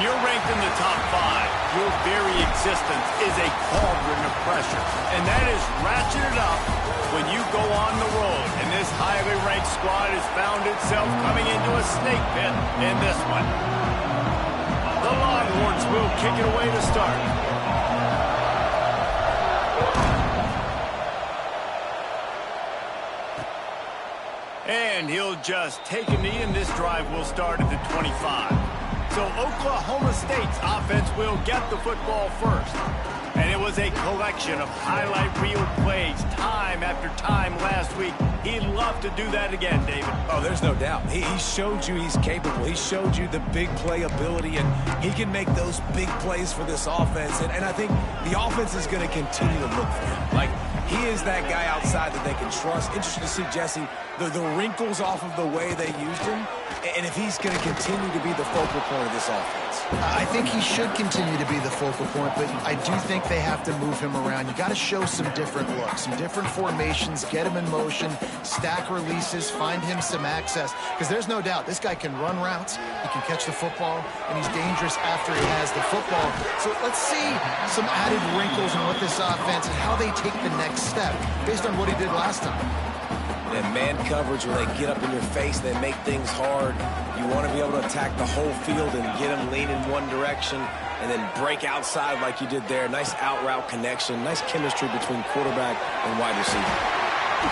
When you're ranked in the top 5, your very existence is a cauldron of pressure. And that is ratcheted up when you go on the road. And this highly ranked squad has found itself coming into a snake pit in this one. The Longhorns will kick it away to start. And he'll just take a knee, and this drive will start at the 25. So Oklahoma State's offense will get the football first. And it was a collection of highlight reel plays time after time last week. He'd love to do that again, David. Oh, there's no doubt. He showed you he's capable. He showed you the big play ability, and he can make those big plays for this offense. And I think the offense is going to continue to look for him. Like, he is that guy outside that they can trust. Interesting to see, Jesse, the wrinkles off of the way they used him, and if he's going to continue to be the focal point of this offense. I think he should continue to be the focal point, but I do think they have to move him around. You got to show some different looks, some different formations, get him in motion, stack releases, find him some access, because there's no doubt this guy can run routes, he can catch the football, and he's dangerous after he has the football. So let's see some added wrinkles in what this offense and how they take the next step based on what he did last time. And man coverage, when they get up in your face, they make things hard. You want to be able to attack the whole field and get them lean in one direction and then break outside like you did there. Nice out route connection, nice chemistry between quarterback and wide receiver.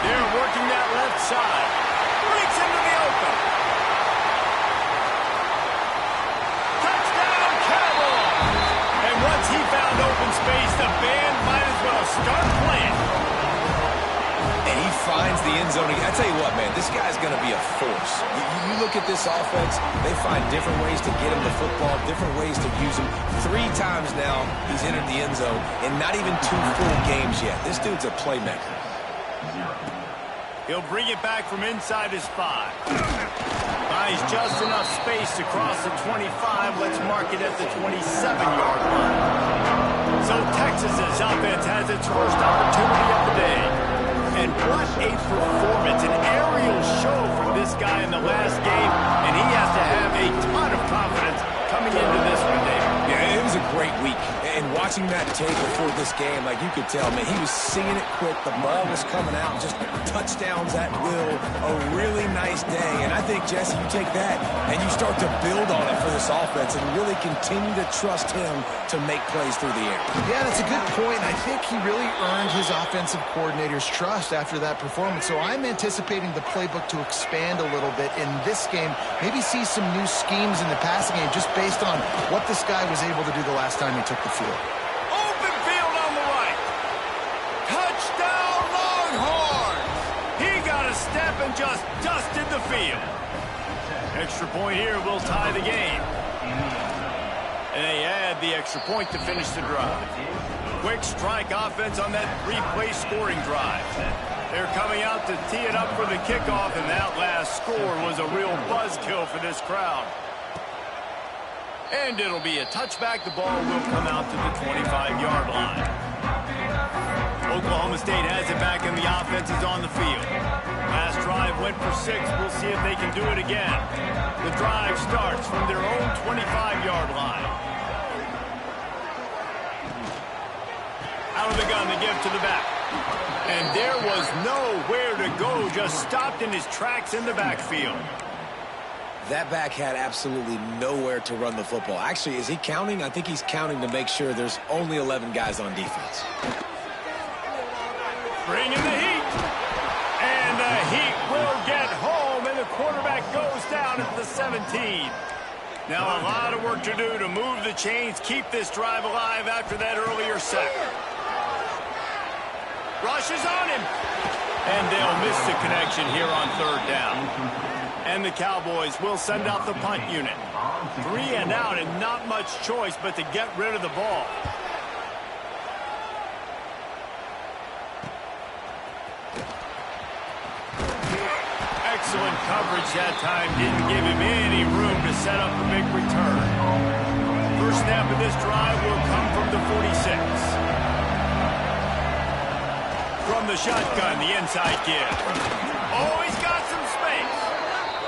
They're working that left side. Breaks into the open. Touchdown, Cowboys! And once he found open space, the band might as well start playing. And he finds the end zone. I tell you what, man, this guy's going to be a force. You look at this offense, they find different ways to get him the football, different ways to use him. 3 times now he's entered the end zone, and not even 2 full games yet. This dude's a playmaker. He'll bring it back from inside his 5. Buys just enough space to cross the 25. Let's mark it at the 27-yard line. So Texas's offense has its first opportunity of the day. And what a performance, an aerial show from this guy in the last game, and he has to have a ton of confidence coming into this one, David. Yeah, it was a great week. And watching that tape before this game, like you could tell, man, he was seeing it quick. The ball was coming out, just touchdowns at will. A really nice day. And I think, Jesse, you take that and you start to build on it for this offense and really continue to trust him to make plays through the air. Yeah, that's a good point. I think he really earned his offensive coordinator's trust after that performance. So I'm anticipating the playbook to expand a little bit in this game. Maybe see some new schemes in the passing game just based on what this guy was able to do the last time he took the field. Open field on the right. Touchdown, Longhorns! He got a step and just dusted the field. Extra point here will tie the game. And they add the extra point to finish the drive. Quick strike offense on that 3-play scoring drive. They're coming out to tee it up for the kickoff, and that last score was a real buzzkill for this crowd. And it'll be a touchback. The ball will come out to the 25-yard line. Oklahoma State has it back, and the offense is on the field. Last drive went for 6. We'll see if they can do it again. The drive starts from their own 25-yard line. Out of the gun, they give to the back. And there was nowhere to go, just stopped in his tracks in the backfield. That back had absolutely nowhere to run the football. Actually, is he counting? I think he's counting to make sure there's only 11 guys on defense. Bring in the heat. And the heat will get home, and the quarterback goes down at the 17. Now a lot of work to do to move the chains, keep this drive alive after that earlier sack. Rush is on him. And they'll miss the connection here on 3rd down. And the Cowboys will send out the punt unit. 3 and out, and not much choice but to get rid of the ball. Excellent coverage that time. Didn't give him any room to set up a big return. First snap of this drive will come from the 46. From the shotgun, the inside give. Oh, he's got some space.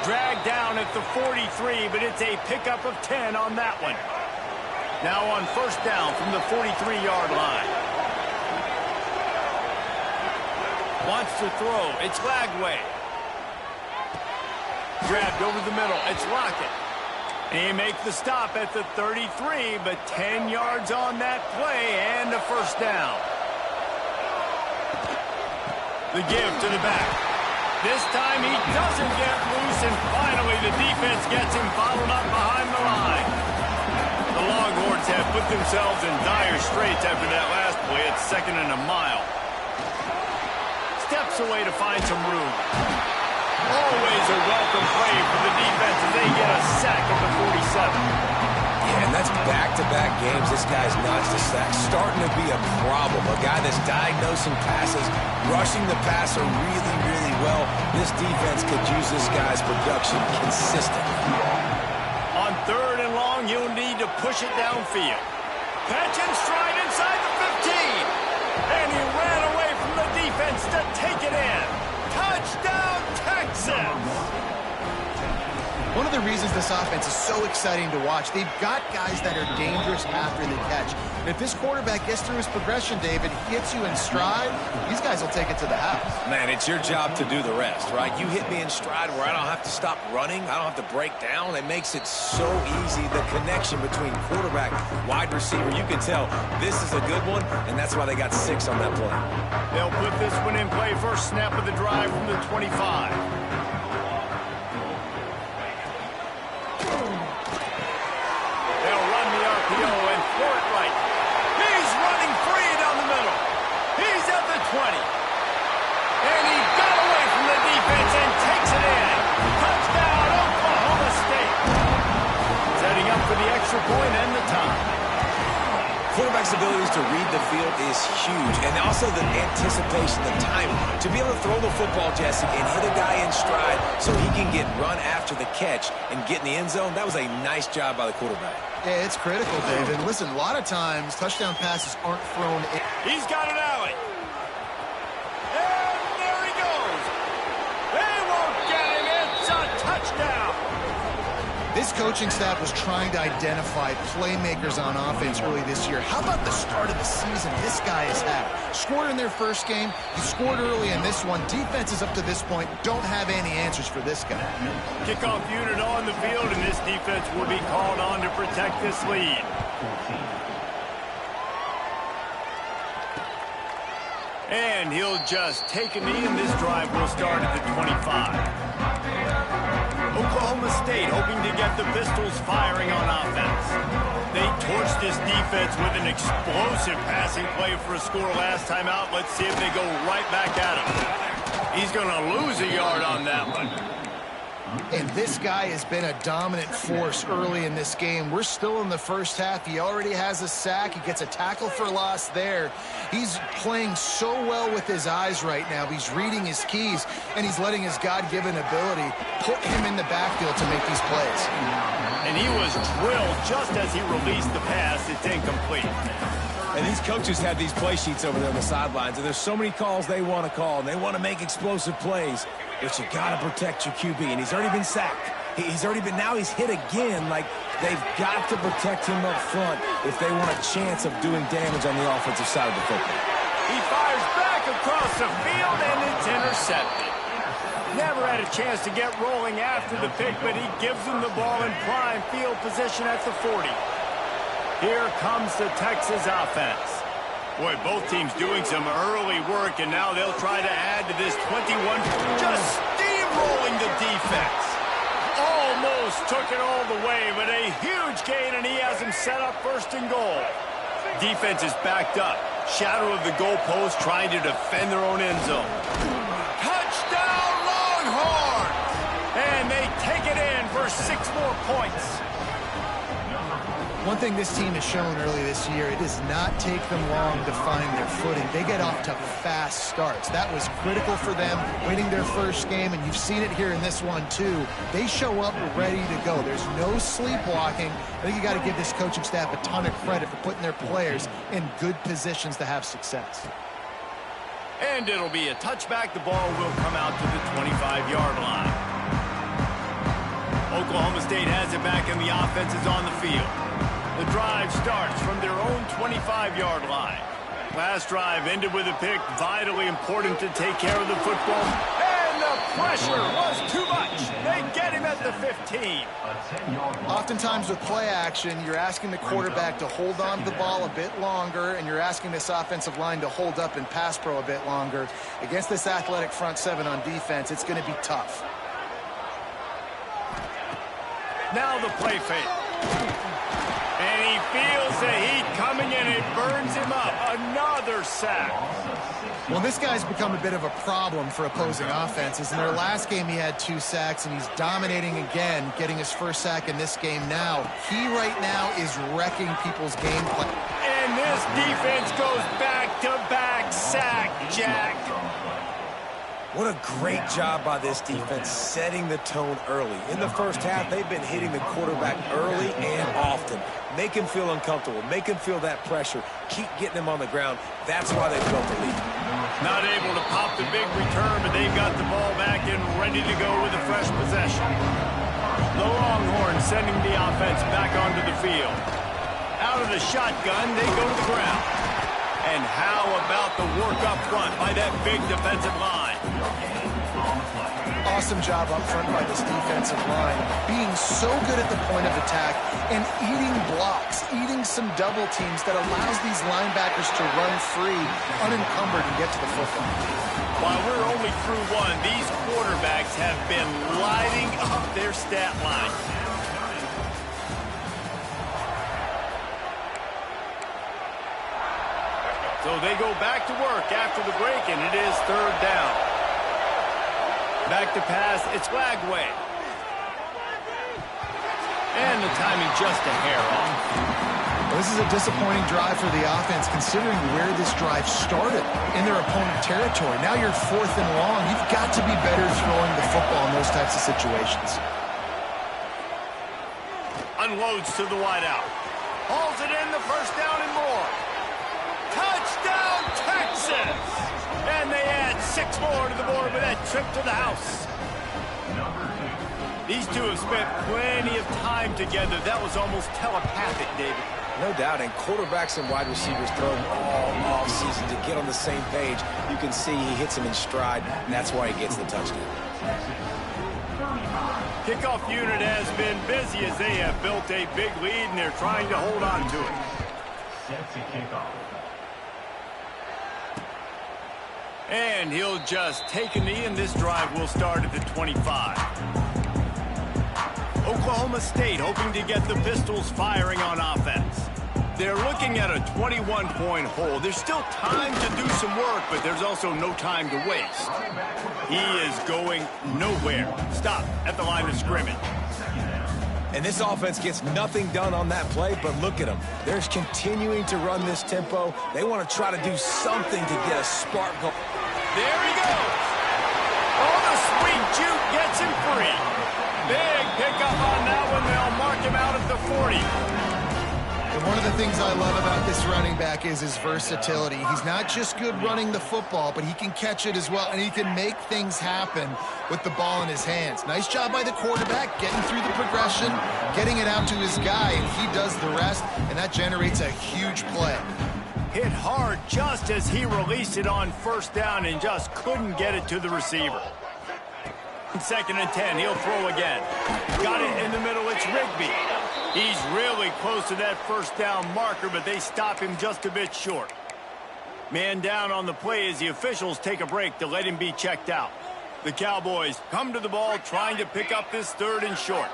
Dragged down at the 43, but it's a pickup of 10 on that one. Now on first down from the 43-yard line. Wants to throw. It's Lagway. Grabbed over the middle. It's Lockett. He makes the stop at the 33, but 10 yards on that play and a first down. The give to the back. This time he doesn't get loose, and finally the defense gets him bottled up behind the line. The Longhorns have put themselves in dire straits after that last play at 2nd and a mile. Steps away to find some room. Always a welcome play for the defense as they get a sack at the 47. Yeah, and that's back-to-back games. This guy's notched a sack. Starting to be a problem. A guy that's diagnosing passes, rushing the passer really, really well. This defense could use this guy's production consistently. On 3rd and long, you'll need to push it downfield. Catch and stride inside the 15. And he ran away from the defense to take it in. Touchdown, Texans! One of the reasons this offense is so exciting to watch, they've got guys that are dangerous after the catch. And if this quarterback gets through his progression, David, gets you in stride, these guys will take it to the house. Man, it's your job to do the rest, right? You hit me in stride where I don't have to stop running. I don't have to break down. It makes it so easy. The connection between quarterback, wide receiver, you can tell this is a good one, and that's why they got 6 on that play. They'll put this one in play first snap of the drive from the 25. And throw it right. He's running free down the middle. He's at the 20. And he got away from the defense and takes it in. Touchdown, Oklahoma State. Setting up for the extra point and the tie. Quarterback's abilities to read the field is huge, and also the anticipation, the time to be able to throw the football, Jesse, and hit a guy in stride so he can get run after the catch and get in the end zone. That was a nice job by the quarterback. Yeah, it's critical, David. Listen, a lot of times touchdown passes aren't thrown in. He's got an alley. And there he goes. They won't get him. It's a touchdown. This coaching staff was trying to identify playmakers on offense early this year. How about the start of the season this guy has had? Scored in their first game. He scored early in this one. Defenses up to this point don't have any answers for this guy. Kickoff unit on the field, and this defense will be called on to protect this lead. And he'll just take a knee, and this drive will start at the 25. Oklahoma State hoping to get the Pistols firing on offense. They torched this defense with an explosive passing play for a score last time out. Let's see if they go right back at him. He's going to lose a yard on that one. And this guy has been a dominant force early in this game. We're still in the first half. He already has a sack. He gets a tackle for loss there. He's playing so well with his eyes right now. He's reading his keys, and he's letting his God-given ability put him in the backfield to make these plays. And he was drilled just as he released the pass. It's incomplete. And these coaches have these play sheets over there on the sidelines, and there's so many calls they want to call, and they want to make explosive plays. But you got to protect your QB, and he's already been sacked. Now he's hit again. Like, they've got to protect him up front if they want a chance of doing damage on the offensive side of the football. He fires back across the field, and it's intercepted. Never had a chance to get rolling after the pick, but he gives him the ball in prime field position at the 40. Here comes the Texas offense. Boy, both teams doing some early work, and now they'll try to add to this 21. Just steamrolling the defense. Almost took it all the way, but a huge gain, and he has him set up first and goal. Defense is backed up. Shadow of the goalpost, trying to defend their own end zone. Touchdown, Longhorns! And they take it in for 6 more points. One thing this team has shown early this year, it does not take them long to find their footing. They get off to fast starts. That was critical for them, winning their first game, and you've seen it here in this one too. They show up ready to go. There's no sleepwalking. I think you got to give this coaching staff a ton of credit for putting their players in good positions to have success. And it'll be a touchback. The ball will come out to the 25-yard line. Oklahoma State has it back, and the offense is on the field. The drive starts from their own 25-yard line. Last drive ended with a pick. Vitally important to take care of the football. And the pressure was too much. They get him at the 15. Oftentimes with play action, you're asking the quarterback to hold on to the ball a bit longer, and you're asking this offensive line to hold up in pass pro a bit longer. Against this athletic front seven on defense, it's going to be tough. Now the play fake. And he feels the heat coming and it burns him up. Another sack. Well, this guy's become a bit of a problem for opposing offenses. In their last game, he had 2 sacks, and he's dominating again, getting his first sack in this game now. He right now is wrecking people's game plan. And this defense goes back-to-back sack, Jack. What a great job by this defense setting the tone early. In the first half, they've been hitting the quarterback early and often. Make him feel uncomfortable. Make him feel that pressure. Keep getting him on the ground. That's why they built the lead. Not able to pop the big return, but they've got the ball back and ready to go with a fresh possession. The Longhorns sending the offense back onto the field. Out of the shotgun, they go to the ground. And how about the work up front by that big defensive line? Awesome job up front by this defensive line, being so good at the point of attack and eating blocks, eating some double teams that allows these linebackers to run free, unencumbered, and get to the football. While we're only through one, these quarterbacks have been lighting up their stat line. So they go back to work after the break, and it is 3rd down. Back to pass, it's Lagway. And the timing just a hair off. Well, this is a disappointing drive for the offense, considering where this drive started, in their opponent territory. Now you're 4th and long. You've got to be better throwing the football in those types of situations. Unloads to the wideout. Hauls it in, the 1st down and more. Touchdown, Texas! And they add 6 more to the board with that trip to the house. These two have spent plenty of time together. That was almost telepathic, David. No doubt, and quarterbacks and wide receivers throw all offseason to get on the same page. You can see he hits them in stride, and that's why he gets the touchdown. Kickoff unit has been busy as they have built a big lead, and they're trying to hold on to it. Set to kick off. And he'll just take a knee, and this drive will start at the 25. Oklahoma State hoping to get the Pistols firing on offense. They're looking at a 21-point hole. There's still time to do some work, but there's also no time to waste. He is going nowhere. Stop at the line of scrimmage. And this offense gets nothing done on that play, but look at them. They're continuing to run this tempo. They want to try to do something to get a spark going. There he goes. Oh, the sweet juke gets him free. Big pickup on that one. They'll mark him out at the 40. And one of the things I love about this running back is his versatility. He's not just good running the football, but he can catch it as well, and he can make things happen with the ball in his hands. Nice job by the quarterback, getting through the progression, getting it out to his guy, and he does the rest, and that generates a huge play. Hit hard just as he released it on 1st down and just couldn't get it to the receiver. 2nd and 10, he'll throw again. Got it in the middle, it's Rigby. He's really close to that 1st down marker, but they stop him just a bit short. Man down on the play as the officials take a break to let him be checked out. The Cowboys come to the ball trying to pick up this 3rd and short.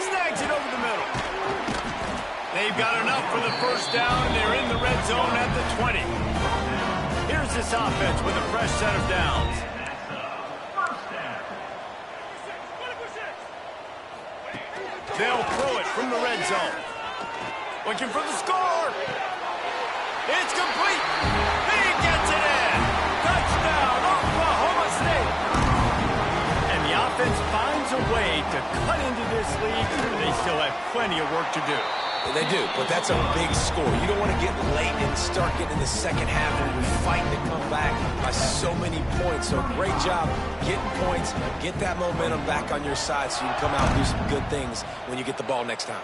Snags it over the middle. They've got enough for the 1st down, and they're in the red zone at the 20. Here's this offense with a fresh set of downs. They'll throw it from the red zone. Looking for the score. It's complete. He gets it in. Touchdown, Oklahoma State. And the offense finds a way to cut into this lead, they still have plenty of work to do. They do, but that's a big score. You don't want to get late and start getting in the second half where you're fighting to come back by so many points. So great job getting points, get that momentum back on your side so you can come out and do some good things when you get the ball next time.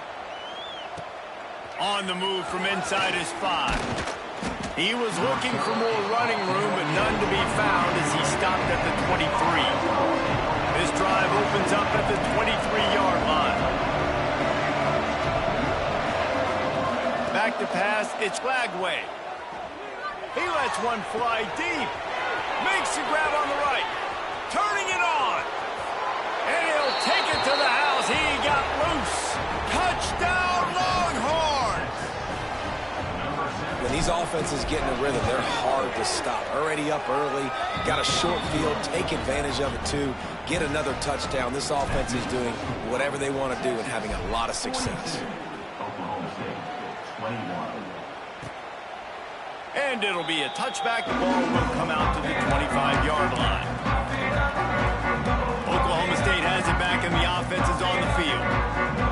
On the move from inside his 5. He was looking for more running room, but none to be found as he stopped at the 23. This drive opens up at the 23-yard line. Back to pass, it's Lagway. He lets one fly deep. Makes the grab on the right. Turning it on. And he'll take it to the house. He got loose. Touchdown, Longhorns! When these offenses get in a rhythm, they're hard to stop. Already up early, got a short field, take advantage of it too, get another touchdown. This offense is doing whatever they want to do and having a lot of success. And it'll be a touchback. The ball will come out to the 25-yard line. Oklahoma State has it back, and the offense is on the field.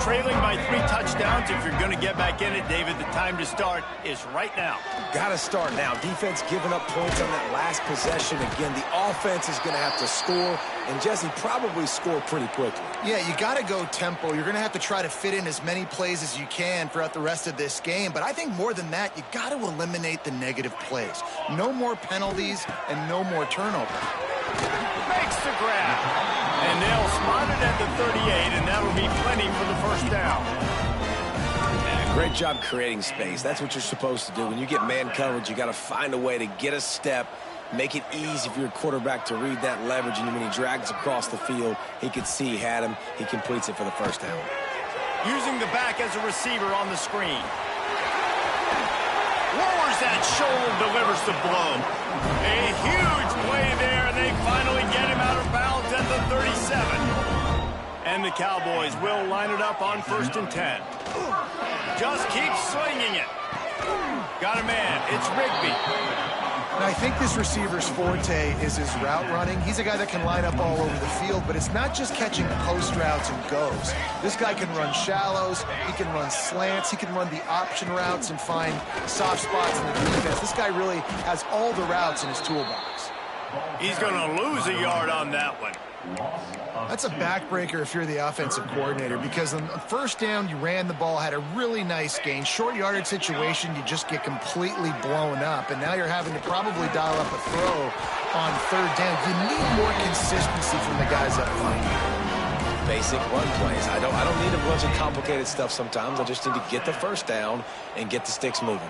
Trailing by 3 touchdowns. If you're going to get back in it, David, the time to start is right now. Got to start now. Defense giving up points on that last possession. Again, the offense is going to have to score, and Jesse probably score pretty quickly. Yeah, you got to go tempo. You're going to have to try to fit in as many plays as you can throughout the rest of this game. But I think more than that, you got to eliminate the negative plays. No more penalties and no more turnovers. Makes the grab. And they'll spot it at the 38, and that'll be plenty for the first down. Yeah, great job creating space. That's what you're supposed to do. When you get man coverage, you got to find a way to get a step, make it easy for your quarterback to read that leverage, and when he drags across the field, he could see he had him. He completes it for the first down. Using the back as a receiver on the screen. Lowers that shoulder, delivers the blow. A huge play there, and they finally get him out of bounds at the 37. And the Cowboys will line it up on 1st and 10. Just keep slinging it. Got a man. It's Rigby. And I think this receiver's forte is his route running. He's a guy that can line up all over the field, but it's not just catching post routes and goes. This guy can run shallows, he can run slants, he can run the option routes and find soft spots in the defense. This guy really has all the routes in his toolbox. He's going to lose a yard on that one. That's a backbreaker if you're the offensive coordinator, because on first down, you ran the ball, had a really nice gain. Short yardage situation, you just get completely blown up, and now you're having to probably dial up a throw on 3rd down. You need more consistency from the guys up front. Basic run plays. I don't need a bunch of complicated stuff sometimes. I just need to get the first down and get the sticks moving.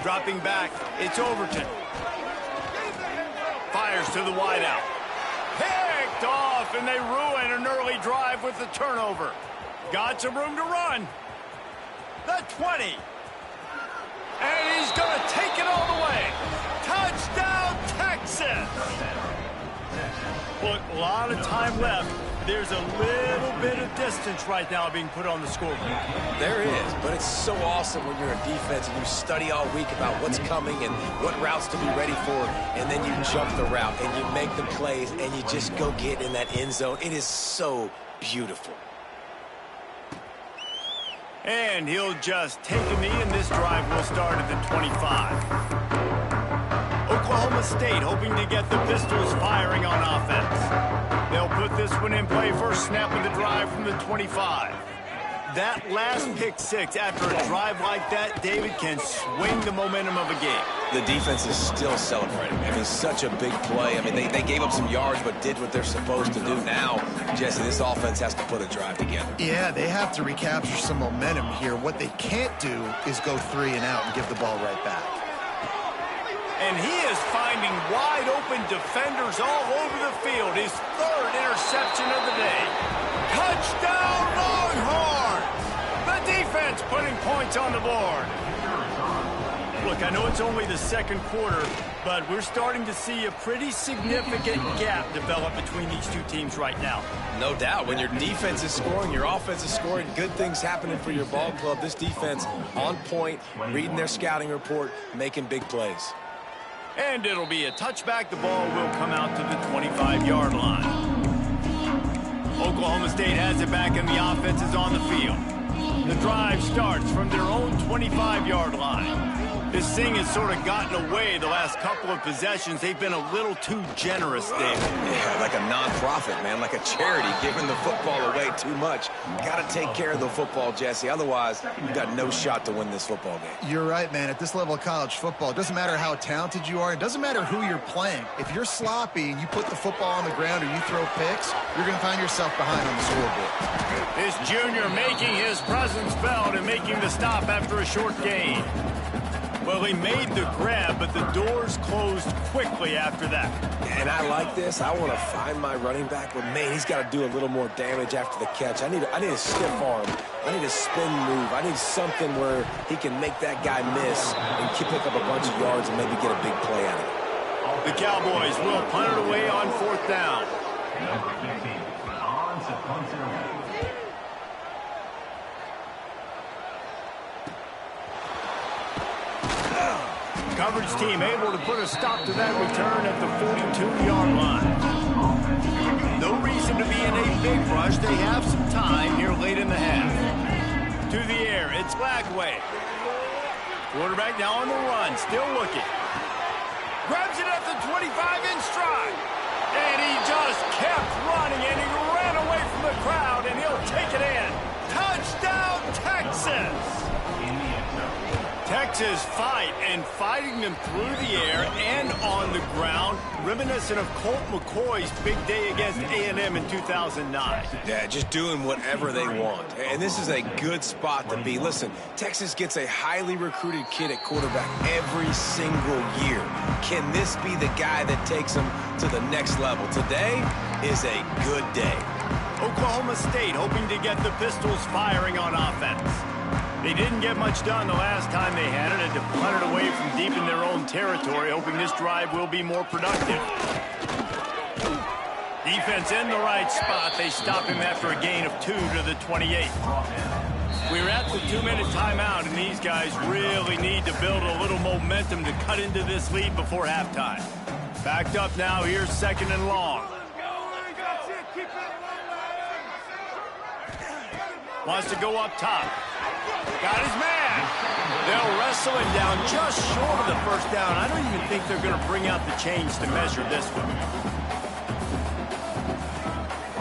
Dropping back, it's Overton. Fires to the wideout. Picked off, and they ruin an early drive with the turnover. Got some room to run. The 20. And he's going to take it all the way. Touchdown, Texas! Look, a lot of time left. There's a little bit of distance right now being put on the scoreboard. There is, but it's so awesome when you're in defense and you study all week about what's coming and what routes to be ready for, and then you jump the route and you make the plays and you just go get in that end zone. It is so beautiful. And he'll just take a knee, and this drive will start at the 25. Oklahoma State hoping to get the Pistols firing on offense. They'll put this one in play, first snap of the drive from the 25. That last pick six after a drive like that, David, can swing the momentum of a game. The defense is still celebrating. I mean, such a big play. I mean, they gave up some yards but did what they're supposed to do. Now, Jesse, this offense has to put a drive together. Yeah, they have to recapture some momentum here. What they can't do is go 3 and out and give the ball right back. And he is finding wide-open defenders all over the field. His 3rd interception of the day. Touchdown, Longhorns! The defense putting points on the board. Look, I know it's only the 2nd quarter, but we're starting to see a pretty significant gap develop between these two teams right now. No doubt. When your defense is scoring, your offense is scoring, good things happening for your ball club. This defense on point, reading their scouting report, making big plays. And it'll be a touchback. The ball will come out to the 25-yard line. Oklahoma State has it back, and the offense is on the field. The drive starts from their own 25-yard line. This thing has sort of gotten away the last couple of possessions. They've been a little too generous there. Yeah, like a non-profit, man, like a charity, giving the football away too much. Got to take care of the football, Jesse. Otherwise, you've got no shot to win this football game. You're right, man. At this level of college football, it doesn't matter how talented you are. It doesn't matter who you're playing. If you're sloppy and you put the football on the ground or you throw picks, you're going to find yourself behind on the scoreboard. This junior making his presence felt and making the stop after a short gain. Well, he made the grab, but the doors closed quickly after that. And I like this. I want to find my running back, but man, he's got to do a little more damage after the catch. I need a stiff arm. I need a spin move. I need something where he can make that guy miss and pick up a bunch of yards and maybe get a big play out of it. The Cowboys will punt it away on 4th down. Coverage team able to put a stop to that return at the 42-yard line. No reason to be in a big rush. They have some time here late in the half. To the air, it's Lagway. Quarterback now on the run, still looking. Grabs it at the 25 in stride. And he just kept running, and he ran away from the crowd, and he'll take it in. Touchdown, Texas! Texas fighting them through the air and on the ground, reminiscent of Colt McCoy's big day against A&M in 2009. Yeah, just doing whatever they want. And this is a good spot to be. Listen, Texas gets a highly recruited kid at quarterback every single year. Can this be the guy that takes them to the next level? Today is a good day. Oklahoma State hoping to get the Pistols firing on offense. They didn't get much done the last time they had it, and to punt it away from deep in their own territory, hoping this drive will be more productive. Defense in the right spot. They stop him after a gain of 2 to the 28. We're at the 2-minute timeout, and these guys really need to build a little momentum to cut into this lead before halftime. Backed up now, here's 2nd and long. Wants to go up top. Got his man. They'll wrestle him down just short of the 1st down. I don't even think they're going to bring out the chains to measure this one.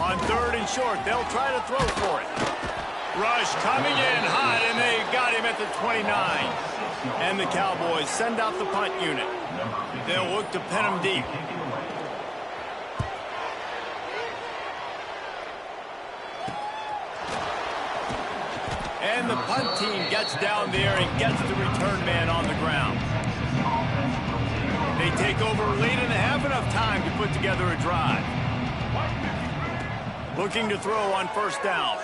On 3rd and short, they'll try to throw for it. Rush coming in hot, and they got him at the 29. And the Cowboys send out the punt unit. They'll look to pin him deep. And the punt team gets down there and gets the return man on the ground. They take over late and have enough time to put together a drive. Looking to throw on 1st down.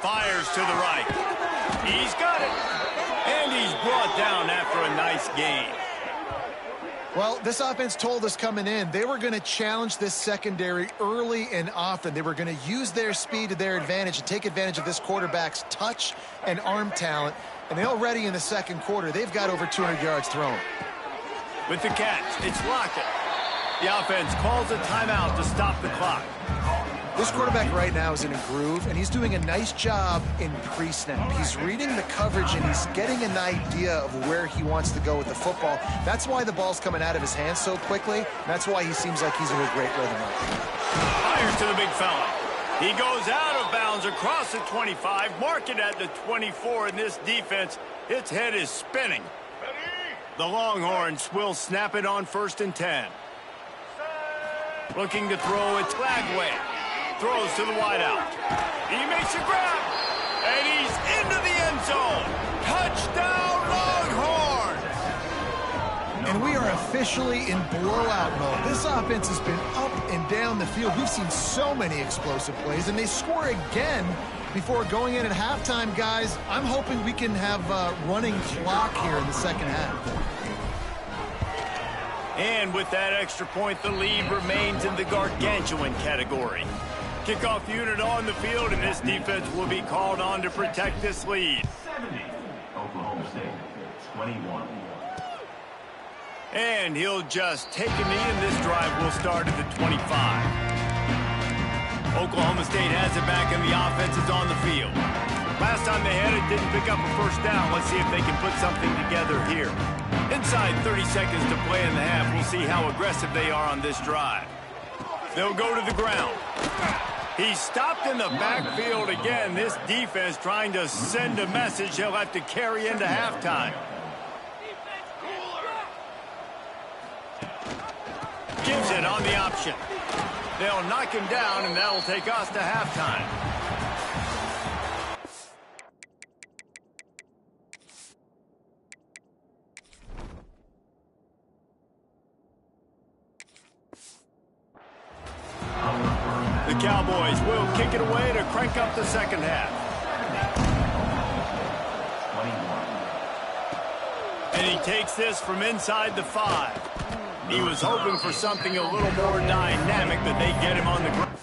Fires to the right. He's got it. And he's brought down after a nice gain. Well, this offense told us coming in they were going to challenge this secondary early and often. They were going to use their speed to their advantage and take advantage of this quarterback's touch and arm talent. And they already in the 2nd quarter, they've got over 200 yards thrown. With the catch, it's Lockett. The offense calls a timeout to stop the clock. This quarterback right now is in a groove, and he's doing a nice job in pre-snap. He's reading the coverage, and he's getting an idea of where he wants to go with the football. That's why the ball's coming out of his hands so quickly. That's why he seems like he's in a great rhythm. Fires to the big fella. He goes out of bounds across the 25, mark it at the 24, and this defense, its head is spinning. The Longhorns will snap it on 1st and 10. Looking to throw, it's Lagway. Throws to the wideout. He makes a grab, and he's into the end zone. Touchdown, Longhorns! And we are officially in blowout mode. This offense has been up and down the field. We've seen so many explosive plays, and they score again before going in at halftime, guys. I'm hoping we can have a running clock here in the 2nd half. And with that extra point, the lead remains in the gargantuan category. Kickoff unit on the field, and this defense will be called on to protect this lead. 70, Oklahoma State, 21. And he'll just take a knee, and this drive will start at the 25. Oklahoma State has it back, and the offense is on the field. Last time they had it, didn't pick up a first down. Let's see if they can put something together here. Inside 30 seconds to play in the half. We'll see how aggressive they are on this drive. They'll go to the ground. He's stopped in the backfield again. This defense trying to send a message he'll have to carry into halftime. Gives it on the option. They'll knock him down, and that'll take us to halftime. The Cowboys will kick it away to crank up the second half. And he takes this from inside the 5. He was hoping for something a little more dynamic, but they get him on the ground.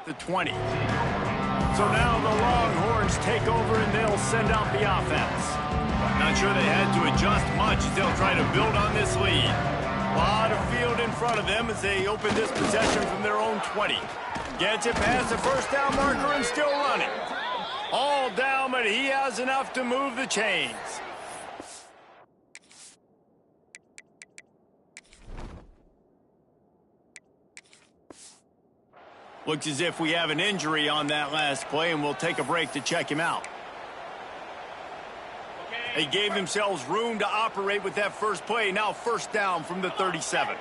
The 20. So now the Longhorns take over, and they'll send out the offense. Not sure they had to adjust much as they'll try to build on this lead. A lot of field in front of them as they open this possession from their own 20. Gets it past the first down marker and still running. All down, but he has enough to move the chains. Looks as if we have an injury on that last play, and we'll take a break to check him out. They gave themselves room to operate with that first play. Now first down from the 37.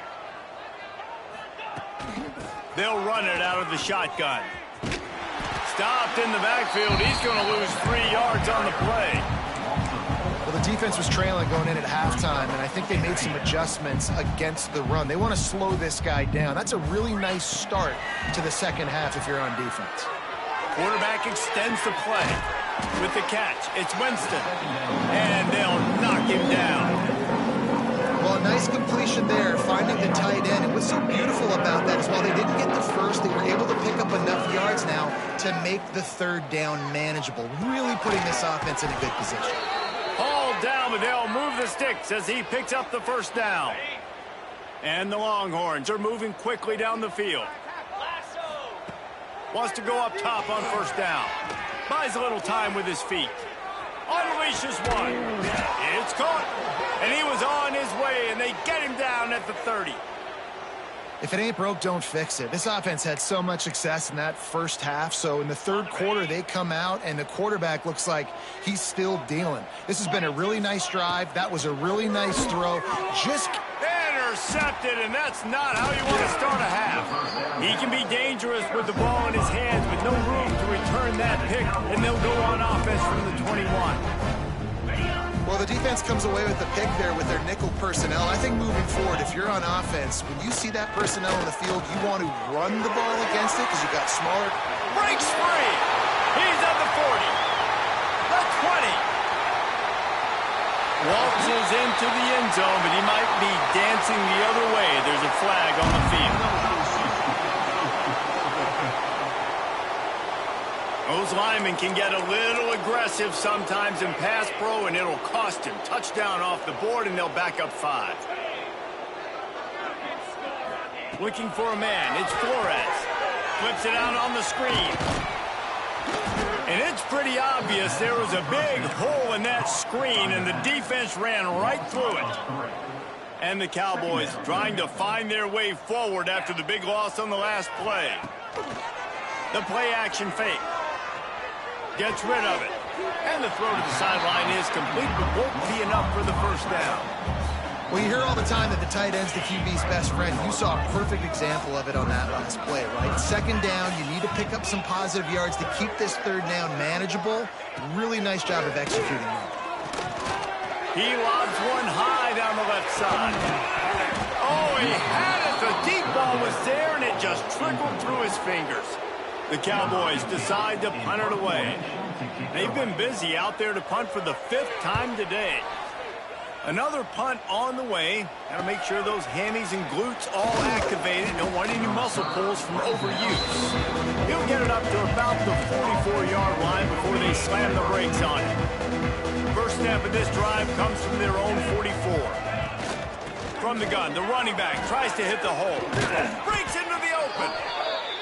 They'll run it out of the shotgun. Stopped in the backfield. He's going to lose 3 yards on the play. Well, the defense was trailing going in at halftime, and I think they made some adjustments against the run. They want to slow this guy down. That's a really nice start to the second half if you're on defense. Quarterback extends the play with the catch. It's Winston, and they'll knock him down. Well, a nice completion there, finding the tight end. And what's so beautiful about that is while they didn't get the first, they were able to pick up enough yards now to make the third down manageable, really putting this offense in a good position. Hauled down, but they'll move the sticks as he picks up the first down. And the Longhorns are moving quickly down the field. Wants to go up top on first down. Buys a little time with his feet. Unleashes one. It's caught. And he was on his way, and they get him down at the 30. If it ain't broke, don't fix it. This offense had so much success in that first half, so in the third quarter, they come out, and the quarterback looks like he's still dealing. This has been a really nice drive. That was a really nice throw. Just intercepted, and that's not how you want to start a half. He can be dangerous with the ball in his hands, with no room to return that pick, and they'll go on offense from the 21. Well, the defense comes away with the pick there with their nickel personnel. I think moving forward, if you're on offense, when you see that personnel on the field, you want to run the ball against it because you've got smaller. Breaks free. He's at the 40. The 20. Waltzes into the end zone, but he might be dancing the other way. There's a flag on the field. Those linemen can get a little aggressive sometimes in pass pro, and it'll cost him. Touchdown off the board, and they'll back up 5. Looking for a man. It's Flores. Flips it out on the screen. And it's pretty obvious there was a big hole in that screen, and the defense ran right through it. And the Cowboys trying to find their way forward after the big loss on the last play. The play action fake. Gets rid of it. And the throw to the sideline is complete, but won't be enough for the first down. Well, you hear all the time that the tight end's the QB's best friend. You saw a perfect example of it on that last play, right? Second down, you need to pick up some positive yards to keep this third down manageable. Really nice job of executing that. He lobs one high down the left side. Oh, he had it. The deep ball was there, and it just trickled through his fingers. The Cowboys decide to punt it away. They've been busy out there to punt for the 5th time today. Another punt on the way. Got to make sure those hammies and glutes all activated. Don't want any muscle pulls from overuse. He'll get it up to about the 44-yard line before they slam the brakes on it. First step of this drive comes from their own 44. From the gun, the running back tries to hit the hole. Breaks into the open.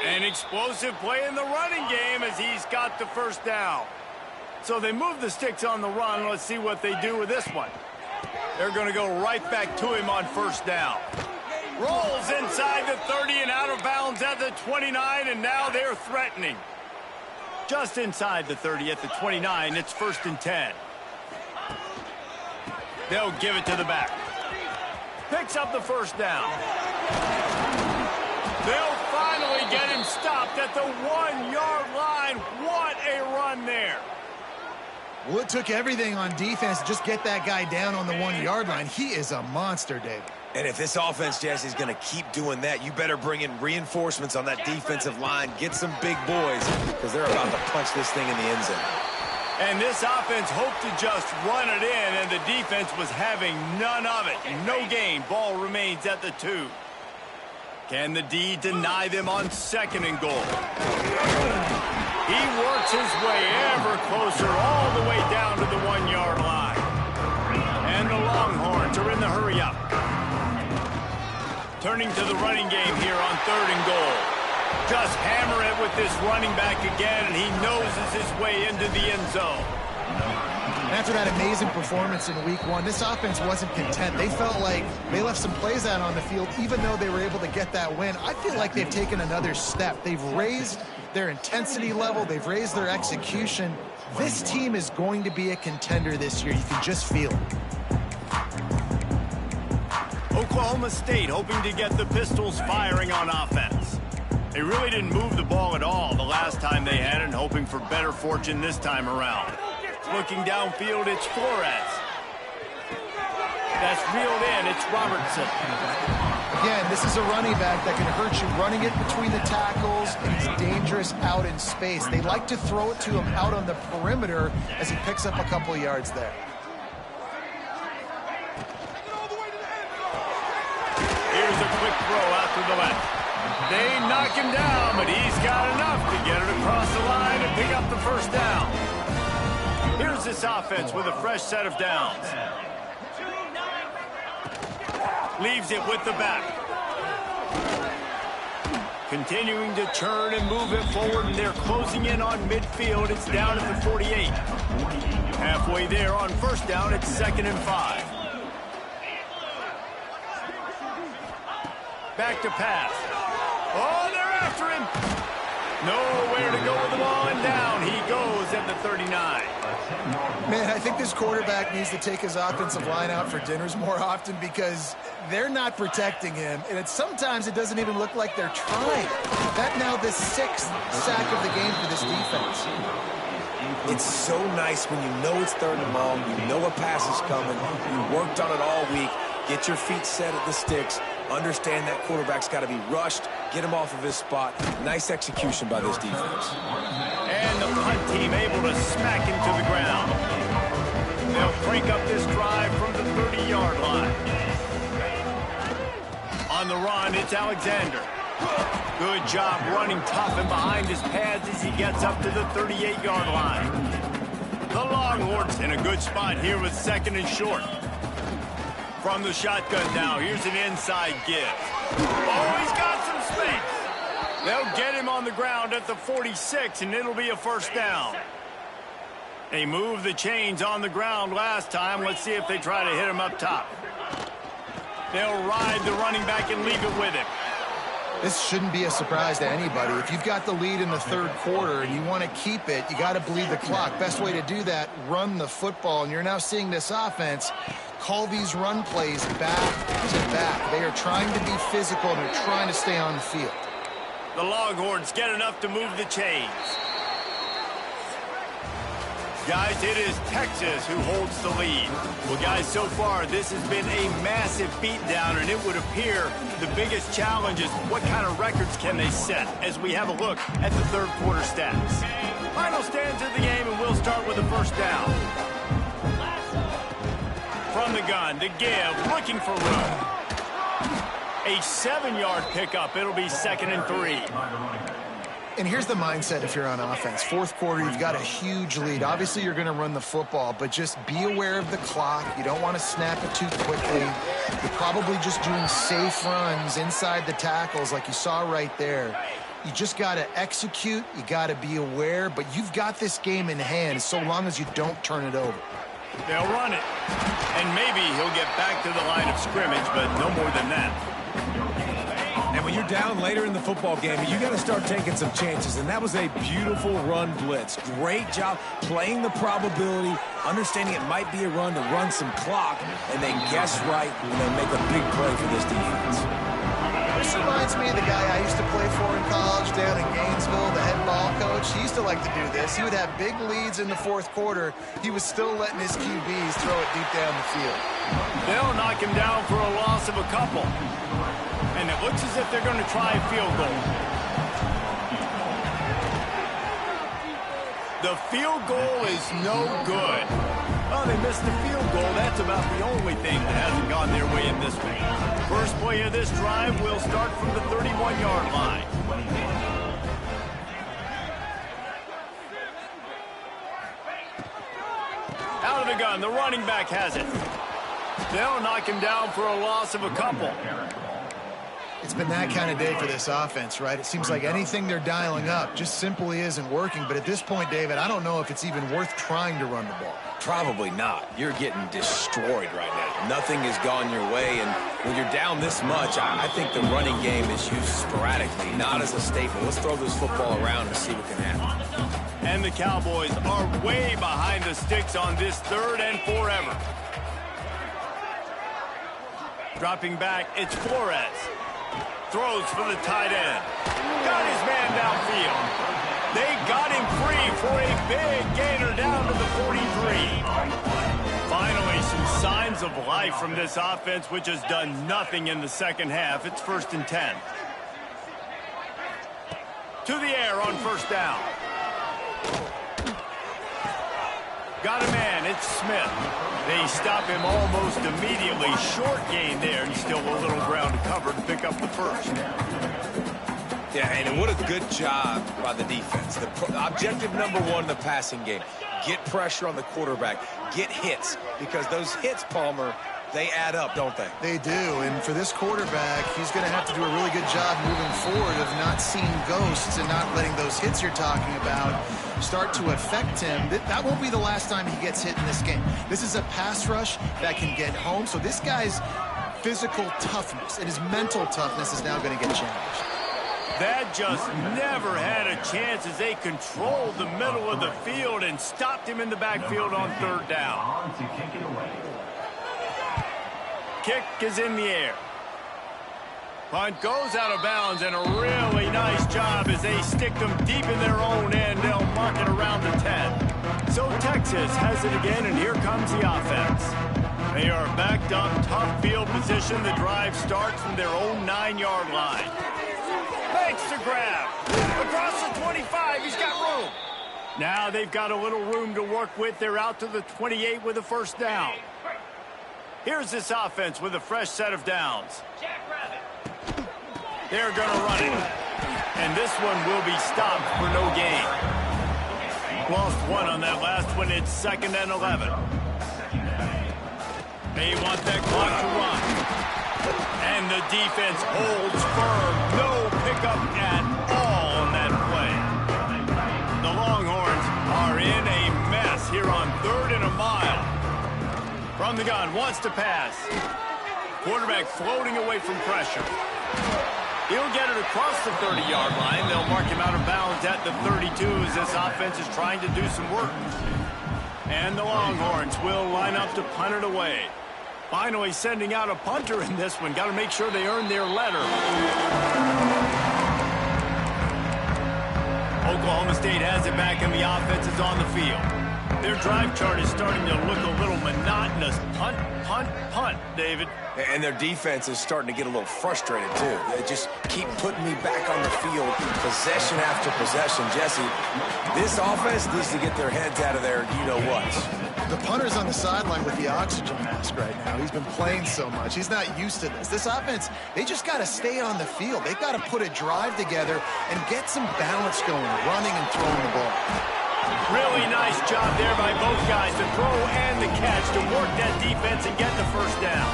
An explosive play in the running game as he's got the first down. So they move the sticks on the run. Let's see what they do with this one. They're going to go right back to him on first down. Rolls inside the 30 and out of bounds at the 29, and now they're threatening. Just inside the 30 at the 29, it's 1st and 10. They'll give it to the back. Picks up the first down. They'll finally get him stopped at the 1-yard line. What a run there. Well, it took everything on defense to just get that guy down on the 1-yard line. He is a monster, Dave. And if this offense, Jesse, is going to keep doing that, you better bring in reinforcements on that defensive line. Get some big boys, because they're about to punch this thing in the end zone. And this offense hoped to just run it in, and the defense was having none of it. No gain. Ball remains at the 2. Can the D deny them on 2nd and goal? He works his way ever closer all the way down to the 1-yard line. And the Longhorns are in the hurry-up. Turning to the running game here on 3rd and goal. Just hammer it with this running back again, and he noses his way into the end zone. After that amazing performance in week 1, this offense wasn't content. They felt like they left some plays out on the field, even though they were able to get that win. I feel like they've taken another step. They've raised their intensity level. They've raised their execution. This team is going to be a contender this year. You can just feel it. Oklahoma State hoping to get the Pistols firing on offense. They really didn't move the ball at all the last time they had it, and hoping for better fortune this time around. Looking downfield, it's Flores. That's reeled in, it's Robertson. Again, this is a running back that can hurt you running it between the tackles, and he's dangerous out in space. They like to throw it to him out on the perimeter as he picks up a couple yards there. Here's a quick throw out to the left. They knock him down, but he's got enough to get it across the line and pick up the first down. Here's this offense with a fresh set of downs. Leaves it with the back. Continuing to turn and move it forward, and they're closing in on midfield. It's down at the 48. Halfway there on first down, it's 2nd and 5. Back to pass. Oh, they're after him. Nowhere to go with the ball, and down he goes at the 39. Man, I think this quarterback needs to take his offensive line out for dinners more often, because they're not protecting him, and sometimes it doesn't even look like they're trying. That now the 6th sack of the game for this defense. It's so nice when you know it's 3rd and long, you know a pass is coming, you worked on it all week, get your feet set at the sticks, understand that quarterback's got to be rushed, get him off of his spot. Nice execution by this defense. And the punt team able to smack him to the ground. They'll break up this drive from the 30-yard line. On the run, it's Alexander. Good job running tough and behind his pads as he gets up to the 38-yard line. The Longhorns in a good spot here with 2nd and short. From the shotgun now, here's an inside give. Oh, he's got some space. They'll get him on the ground at the 46, and it'll be a first down. They moved the chains on the ground last time. Let's see if they try to hit him up top. They'll ride the running back and leave it with him. This shouldn't be a surprise to anybody. If you've got the lead in the 3rd quarter and you want to keep it, you got to bleed the clock. Best way to do that, run the football. And you're now seeing this offense call these run plays back to back. They are trying to be physical, and they're trying to stay on the field. The Longhorns get enough to move the chains. Guys, it is Texas who holds the lead. Well, guys, so far this has been a massive beatdown, and it would appear the biggest challenge is what kind of records can they set as we have a look at the 3rd quarter stats. Final stands of the game, and we'll start with the first down. from the gun to give, looking for room. A 7-yard pickup. It'll be 2nd and 3. And here's the mindset if you're on offense. Fourth quarter, you've got a huge lead. Obviously, you're going to run the football, but just be aware of the clock. You don't want to snap it too quickly. You're probably just doing safe runs inside the tackles like you saw right there. You just got to execute. You got to be aware, but you've got this game in hand so long as you don't turn it over. They'll run it. And maybe he'll get back to the line of scrimmage, but no more than that. And when you're down later in the football game, you got to start taking some chances. And that was a beautiful run blitz. Great job playing the probability, understanding it might be a run to run some clock, and then guess right and then make a big play for this defense. This reminds me of the guy I used to play for in college down in Gainesville, the head ball coach. He used to like to do this. He would have big leads in the fourth quarter. He was still letting his QBs throw it deep down the field. They'll knock him down for a loss of a couple. And it looks as if they're going to try a field goal. The field goal is no good. Oh, they missed the field goal. That's about the only thing that hasn't gone their way in this one. First play of this drive will start from the 31-yard line. Out of the gun, the running back has it. They'll knock him down for a loss of a couple. It's been that kind of day for this offense, right? It seems like anything they're dialing up just simply isn't working. But at this point, David, I don't know if it's even worth trying to run the ball. Probably not. You're getting destroyed right now. Nothing has gone your way, and when you're down this much, I think the running game is used sporadically, not as a staple. Let's throw this football around and see what can happen. And the Cowboys are way behind the sticks on this 3rd and forever. Dropping back, it's Flores. Throws for the tight end. Got his man downfield. They got him free for a big gainer down to the 43. Finally, some signs of life from this offense, which has done nothing in the second half. It's 1st and 10. To the air on 1st down. Got a man, it's Smith. They stop him almost immediately. Short gain there, and still a little ground to cover to pick up the first. Yeah, and what a good job by the defense. The objective number 1 in the passing game, get pressure on the quarterback, get hits, because those hits, Palmer, they add up, don't they? They do, and for this quarterback, he's going to have to do a really good job moving forward of not seeing ghosts and not letting those hits you're talking about start to affect him. That won't be the last time he gets hit in this game. This is a pass rush that can get home, so this guy's physical toughness and his mental toughness is now going to get challenged. That just never had a chance as they controlled the middle of the field and stopped him in the backfield on 3rd down. Kick is in the air. Punt goes out of bounds, and a really nice job as they stick them deep in their own end. They'll mark it around the 10. So Texas has it again, and here comes the offense. They are backed up, tough field position. The drive starts from their own 9-yard line. Makes the grab. Across the 25, he's got room. Now they've got a little room to work with. They're out to the 28 with a 1st down. Here's this offense with a fresh set of downs. They're going to run it. And this one will be stopped for no gain. Lost 1 on that last one. It's 2nd and 11. They want that clock to run. And the defense holds firm. No pickup at all on that play. The Longhorns are in a mess here on 3rd and a mile. From the gun, wants to pass. Quarterback floating away from pressure. He'll get it across the 30-yard line. They'll mark him out of bounds at the 32 as this offense is trying to do some work. And the Longhorns will line up to punt it away. Finally sending out a punter in this one. Got to make sure they earn their letter. Oklahoma State has it back, and the offense is on the field. Their drive chart is starting to look a little monotonous. Punt, punt, punt, David. And their defense is starting to get a little frustrated, too. They just keep putting me back on the field, possession after possession. Jesse, this offense needs to get their heads out of there, you-know-what. The punter's on the sideline with the oxygen mask right now. He's been playing so much. He's not used to this. This offense, they just got to stay on the field. They've got to put a drive together and get some balance going, running and throwing the ball. Really nice job there by both guys, the throw and the catch, to work that defense and get the first down.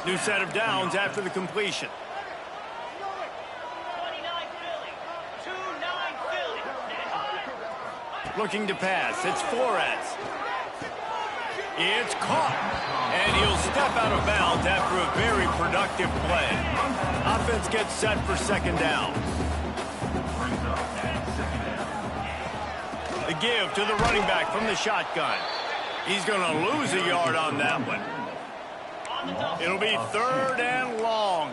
New set of downs after the completion. Looking to pass. It's Flores. It's caught. And he'll step out of bounds after a very productive play. Offense gets set for second down. The give to the running back from the shotgun. He's going to lose a yard on that one. It'll be third and long.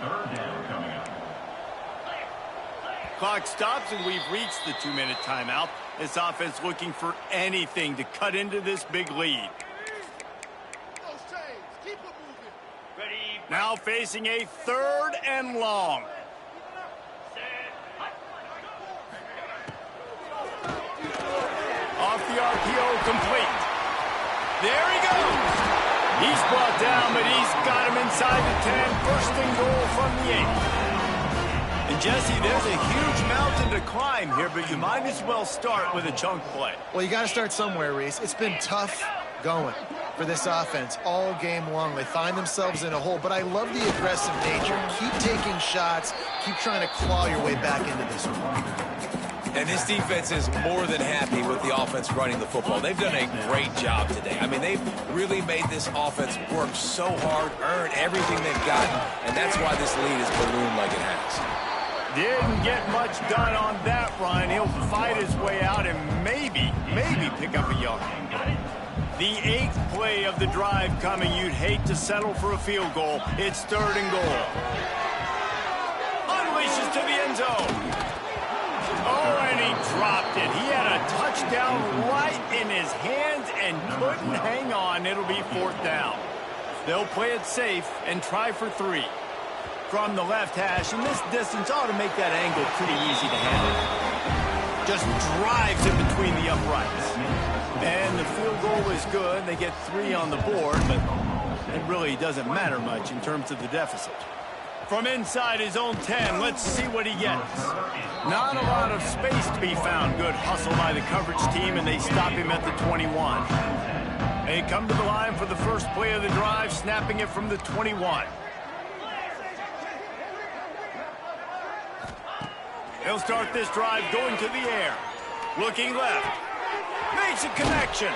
Clock stops, and we've reached the 2-minute timeout. This offense looking for anything to cut into this big lead. Now facing a third and long. Off the RPO, complete. There he goes. He's brought down, but he's got him inside the 10. First and goal from the 8. And Jesse, there's a huge mountain to climb here, but you might as well start with a chunk play. Well, you got to start somewhere, Reese. It's been tough going for this offense all game long. They find themselves in a hole, but I love the aggressive nature. Keep taking shots. Keep trying to claw your way back into this one. And this defense is more than happy with the offense running the football. They've done a great job today. I mean, they've really made this offense work so hard, earn everything they've gotten, and that's why this lead is ballooned like it has. Didn't get much done on that run. He'll fight his way out and maybe pick up a yard. The 8th play of the drive coming. You'd hate to settle for a field goal. It's third and goal. Unleashes to the end zone. Oh, and he dropped it. He had a touchdown right in his hands and couldn't hang on. It'll be fourth down. They'll play it safe and try for 3. From the left hash, and this distance ought to make that angle pretty easy to handle. Just drives in between the uprights. And the field goal is good. They get 3 on the board, but it really doesn't matter much in terms of the deficit. From inside his own 10, let's see what he gets. Not a lot of space to be found. Good hustle by the coverage team, and they stop him at the 21. They come to the line for the first play of the drive, snapping it from the 21. He'll start this drive going to the air. Looking left. Makes a connection.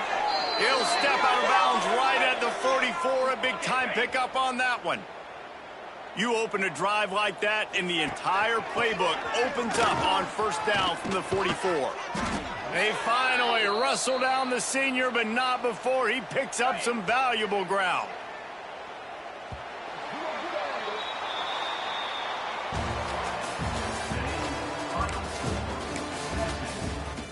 He'll step out of bounds right at the 44. A big-time pickup on that one. You open a drive like that, and the entire playbook opens up on first down from the 44. They finally wrestle down the senior, but not before he picks up some valuable ground.